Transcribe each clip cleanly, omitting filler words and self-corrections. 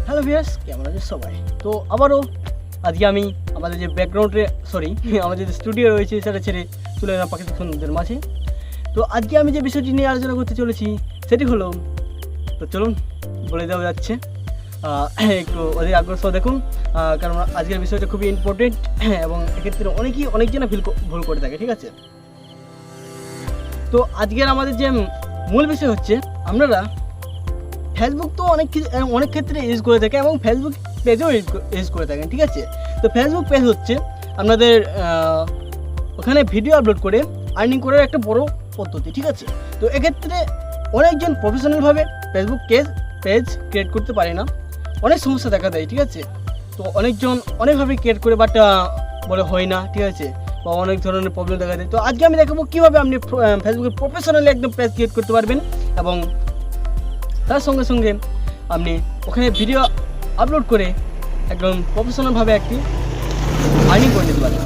Hello viewers, কেমন আছেন সবাই? তো আবারও আজকে আমি আমাদের যে ব্যাকগ্রাউন্ডে আমাদের যে স্টুডিও রয়েছে সেটা ছেড়ে চলে এলাম প্রাকৃতিক সৌন্দর্যের মাঝে। তো আজকে আমি যে বিষয়টি নিয়ে আলোচনা করতে চলেছি সেটি হলো, তো চলুন বলে দেওয়া যাচ্ছে, একটু অধিক আগ্রহ সহ দেখুন, কারণ আজকের বিষয়টা খুবই ইম্পর্টেন্ট এবং এক্ষেত্রে অনেকজনা ভুল করে থাকে, ঠিক আছে? তো আজকের আমাদের যে মূল বিষয় হচ্ছে, আপনারা ফেসবুক তো অনেক ক্ষেত্রে ইউজ করে থাকে এবং ফেসবুক পেজও ইউজ করে থাকেন, ঠিক আছে? তো ফেসবুক পেজ হচ্ছে আপনাদের ওখানে ভিডিও আপলোড করে আর্নিং করার একটা বড় পদ্ধতি, ঠিক আছে? তো এক্ষেত্রে অনেকজন প্রফেশনালভাবে ফেসবুক পেজ ক্রিয়েট করতে পারে না, অনেক সমস্যা দেখা দেয়, ঠিক আছে? তো অনেকজন অনেকভাবে ক্রিয়েট করে বাট বলে হয় না, ঠিক আছে? বা অনেক ধরনের প্রবলেম দেখা দেয়। তো আজকে আমি দেখাবো কীভাবে আপনি ফেসবুকে প্রফেশনালি একদম পেজ ক্রিয়েট করতে পারবেন এবং তার সঙ্গে সঙ্গে আপনি ওখানে ভিডিও আপলোড করে একদম প্রফেশনালভাবে একটি আর্নিং করে নিতে পারেন।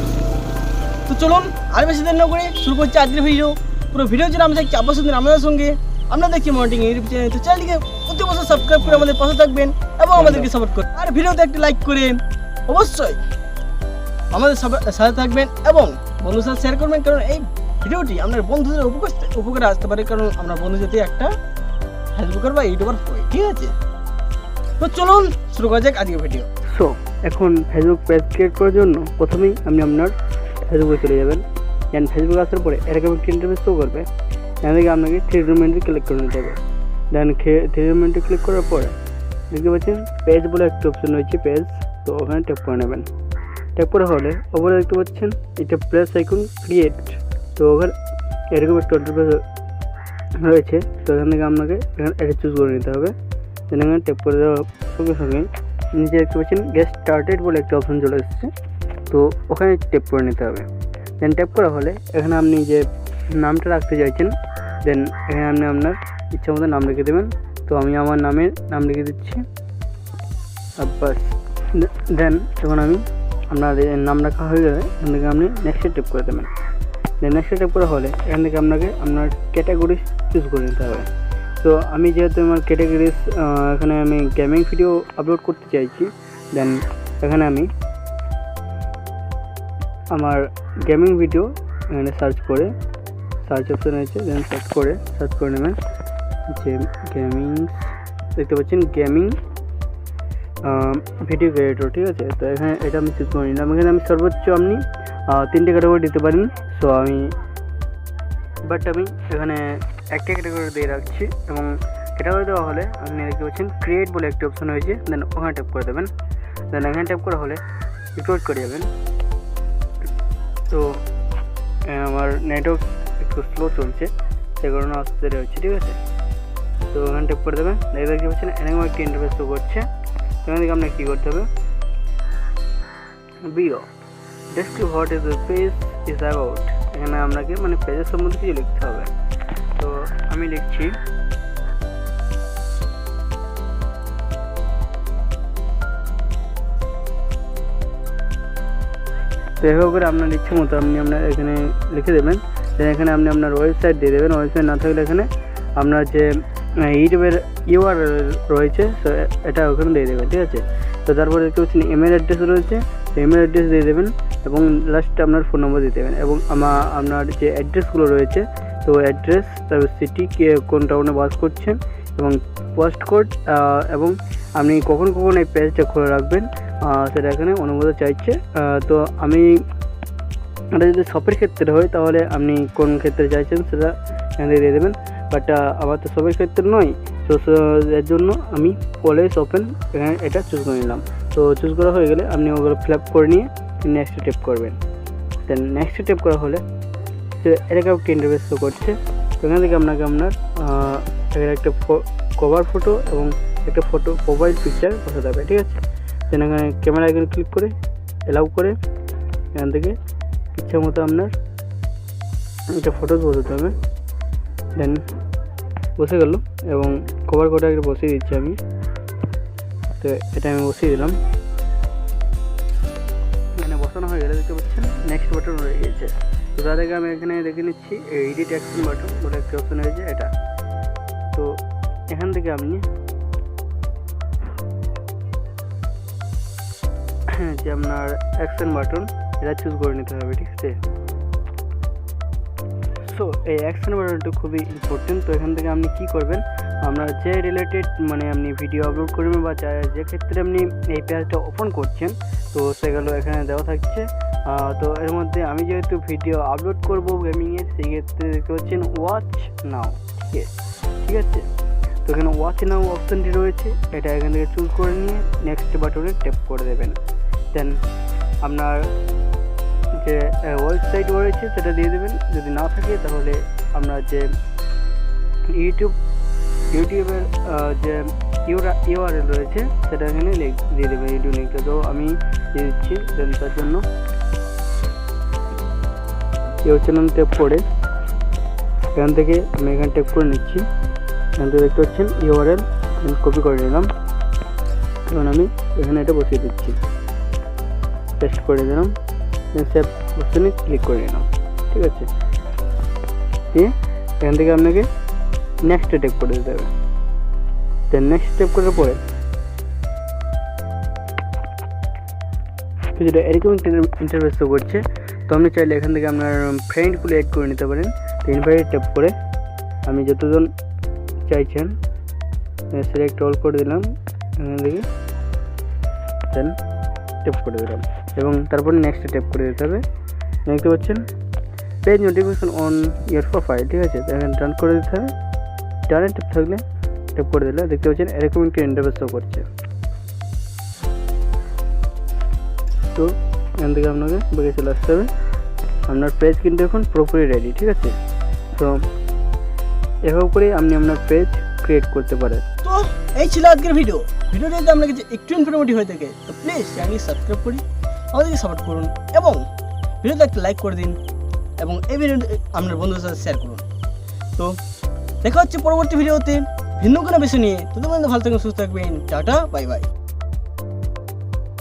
তো চলুন আর বেশি দেরি না করে শুরু করছি আজকের ভিডিও। পুরো ভিডিও জন্য আমরা দেখছি আপনার সঙ্গে আমাদের সঙ্গে, আমরা দেখছি মর্নিং ইউটিউব চ্যানেল। তো চ্যানেলটিকে প্রতি বছর সাবস্ক্রাইব করে আমাদের পাশে থাকবেন এবং আমাদেরকে সাপোর্ট করবেন, আর ভিডিওতে একটি লাইক করে অবশ্যই আমাদের সাথে থাকবেন এবং বন্ধুদের সাথে শেয়ার করবেন, কারণ এই ভিডিওটি আপনার বন্ধুদের উপকারে আসতে পারে, কারণ আমরা বন্ধু যদি একটা ফেসবুকের বা ইউটিউবার হই, ঠিক আছে? তো চলুন শুরু করা যাক আজকের ভিডিও। সো এখন ফেসবুক পেজ ক্রিয়েট করার জন্য প্রথমেই আপনি আপনার ফেসবুকে চলে যাবেন। দেন ফেসবুকে আসার পরে এরকম একটি ইন্টারফেস শো করবে, এখান থেকে আপনাকে থ্রি ডট ক্লিক করে নিতে হবে। দেন থ্রি ডট ক্লিক করার পরে দেখতে পাচ্ছেন পেজ বলে একটা অপশন রয়েছে, পেজ। তো ওখানে ট্যাপ করে নেবেন। ট্যাপ করা হলে ওপরে দেখতে পাচ্ছেন এটা প্লাস আইকন ক্রিয়েট। তো ওখানে এরকম একটা ইন্টারফেস রয়েছে। তো এখান থেকে আপনাকে এটা চুজ করে নিতে হবে। দেন এখানে ট্যাপ করে দেওয়ার সঙ্গে সঙ্গে নিচে দেখতে পাচ্ছেন গেট স্টার্টেড বলে একটা অপশন চলে এসেছে। তো ওখানে ট্যাপ করে নিতে হবে। দেন ট্যাপ করা হলে এখানে আপনি যে নামটা রাখতে চাইছেন, দেন এখানে আপনি আপনার ইচ্ছা মতো নাম লিখে দেবেন। তো আমি আমার নাম লিখে দিচ্ছি আব্বাস। দেন তখন আমি আপনার নাম রাখা হয়ে গেলে এখান থেকে আপনি নেক্সটে ট্যাপ করে দেবেন। দেন নেক্সটে ট্যাপ করা হলে এখান থেকে আপনাকে আপনার ক্যাটাগরি চুজ করে নিতে হবে। তো আমি যেহেতু আমার ক্যাটাগরিজ এখানে আমি গেমিং ভিডিও আপলোড করতে চাইছি, দেন এখানে আমি আমার গেমিং ভিডিও এখানে সার্চ অপশন আছে, দেন সার্চ করে নেবেন যে গেমিং, দেখতে পাচ্ছেন গেমিং ভিডিও ক্রিয়েটর, ঠিক আছে? তো এখানে এটা আমি চুজ করে নিলাম। এখানে আমি সর্বোচ্চ আপনি 3টে ক্যাটাগরি দিতে পারেন। সো আমি এখানে একটা ক্যাটাগরি দিয়ে রাখছি এবং ক্যাটাগরি দেওয়া হলে আপনি দেখতে পাচ্ছেন ক্রিয়েট বলে একটা অপশন হয়েছে, দেন ওখানে ট্যাপ করে দেবেন। দেন এখানে ট্যাপ করা হলে একটু ওয়েট করে যাবেন। তো আমার নেটওয়ার্ক একটু স্লো চলছে, সে কারণে আসতে দেরি হচ্ছে, ঠিক আছে? তো ওখানে ট্যাপ করে দেবেন। দেখতে পাচ্ছেন এরকম একটা ইন্টারফেস শো করছে। এখান থেকে আপনাকে কী করতে হবে, be describe what is the page is about. এখানে আপনাকে মানে পেজের সম্বন্ধে কিছু লিখতে হবে। তো আমি লিখছি তো এভাবে করে আপনার ইচ্ছে মতো আপনি আপনার এখানে লিখে দেবেন। দেন এখানে আপনি আপনার ওয়েবসাইট দিয়ে দেবেন। ওয়েবসাইট না থাকলে এখানে আপনার যে ইউটিউবের ইউআরএল রয়েছে তো এটা ওখানে দিয়ে দেবেন, ঠিক আছে? তো তারপরে দেখতে পাচ্ছেন ইমেল অ্যাড্রেস রয়েছে, তো ইমেল অ্যাড্রেস দিয়ে দেবেন এবং লাস্টে আপনার ফোন নম্বর দিয়ে দেবেন এবং আপনার যে অ্যাড্রেসগুলো রয়েছে, তো অ্যাড্রেস, তারপর সিটি, কোন টাউনে বাস করছেন এবং পোস্ট কোড এবং আপনি কখন এই পেজটা খুলে রাখবেন সেটা এখানে অনুমোদন চাইছে। তো আমি এটা যদি শপের ক্ষেত্রে হয় তাহলে আপনি কোন ক্ষেত্রে চাইছেন সেটা এখানে দিয়ে দেবেন, বাট আমার তো শপের ক্ষেত্রে নয়, তো এর জন্য আমি কলেজ ওপেন এখানে এটা চুজ করে নিলাম। তো চুজ করা হয়ে গেলে আপনি ওগুলো ফিল আপ করে নিয়ে নেক্সট ট্যাপ করবেন। দেন নেক্সট ট্যাপ করা হলে এরকম একটা ইন্টারফেস শো করছে। তো এখান থেকে আপনাকে আপনার এখানে একটা কভার ফটো এবং একটা প্রোফাইল পিকচার বসাতে হবে, ঠিক আছে? দেন এখানে ক্যামেরা আইকনে ক্লিক করে অ্যালাউ করে এখান থেকে ইচ্ছা মতো আপনার একটা ফটোজ বসাতে হবে। দেন বসে গেল এবং কভার কোডটা একটা বসিয়ে দিচ্ছি আমি। তো এটা আমি বসিয়ে দিলাম। এখানে বসানো হয়ে গেলে দেখতে পাচ্ছেন নেক্সট বাটন রয়ে গেছে। তো তার আগে আমি এখানে দেখে নিচ্ছি এডিট অ্যাকশন বাটন বলে একটা অপশন হয়েছে এটা। তো এখান থেকে আপনি যে আপনার অ্যাকশন বাটন এটা চুজ করে নিতে হবে, ঠিক আছে। সো এই অ্যাকশন বাটনটা খুবই ইম্পর্টেন্ট। তো এখান থেকে আপনি কি করবেন, আপনার যে রিলেটেড মানে আপনি ভিডিও আপলোড করবেন বা যে ক্ষেত্রে আপনি এই পেজটা ওপেন করছেন, তো সেগুলো এখানে দেওয়া থাকছে। তো এর মধ্যে আমি যেহেতু ভিডিও আপলোড করবো গেমিংয়ের, সেই ক্ষেত্রে দেখতে পাচ্ছেন ওয়াচ নাও, ঠিক আছে। তো এখানে ওয়াচ নাও অপশানটি রয়েছে, এটা এখান থেকে চুজ করে নিয়ে নেক্সট বাটনে ট্যাপ করে দেবেন। দেন আপনার যে ওয়েবসাইট রয়েছে সেটা দিয়ে দেবেন, যদি না থাকে তাহলে আপনার যে ইউটিউবের যে ইউআরএল রয়েছে সেটা এখানে দিয়ে দেবেন, ইউটিউব লিঙ্কটা। তো আমি দিয়ে দিচ্ছি। দেন তার জন্য চ্যানেল ট্যাপ করে এখান থেকে আমি এখানে ট্যাপ করে নিচ্ছি। এখান থেকে দেখতে পাচ্ছেন ইউআরএল কপি করে নিলাম। এখন আমি এখানে এটা বসিয়ে দিচ্ছি, পেস্ট করে দিলাম, সেভ অপশনে ক্লিক করে নিলাম, ঠিক আছে। দিয়ে এখান থেকে আপনাকে নেক্সট স্টেপ করে দিতে হবে। দেন নেক্সট স্টেপ করার পরে কিছুটা এরকম ইন্টারফেস করছে। তো আপনি চাইলে এখান থেকে আপনার ফ্রেন্ডগুলো অ্যাড করে নিতে পারেন। তো ইনভাইট ট্যাপ করে আমি যতজন চাইছেন সিলেক্ট অল করে দিলাম এখান থেকে, দেন ট্যাপ করে দিলাম এবং তারপরে নেক্সট ট্যাপ করে দিতে হবে। দেখতে পাচ্ছেন page notification on year profile, ঠিক আছে। এখানে ডান করে দিতে হবে। ডানে ট্যাপ থাকলে ট্যাপ করে দিলে দেখতে পাচ্ছেন এরকম একটি ইন্টারফেস করছে। তো এখান থেকে আপনাকে বেরিয়ে চলে আসতে হবে। আপনার পেজ কিন্তু এখন পুরোপুরি রেডি, ঠিক আছে। তো এভাবে করে আপনি আপনার পেজ ক্রিয়েট করতে পারেন। তো এই ছিল আজকের ভিডিওটি যদি আপনার কাছে একটু ইনফরমেটিভ হয়ে থাকে তো প্লিজ চ্যানেলটি সাবস্ক্রাইব করি, আমাদেরকে সাপোর্ট করুন এবং ভিডিওতে একটা লাইক করে দিন এবং এই ভিডিওটি আপনার বন্ধুদের সাথে শেয়ার করুন। তো দেখা হচ্ছে পরবর্তী ভিডিওতে ভিন্ন কোনো বিষয় নিয়ে। ততক্ষণ ভালো থাকবেন, সুস্থ থাকবেন। Tata, bye bye.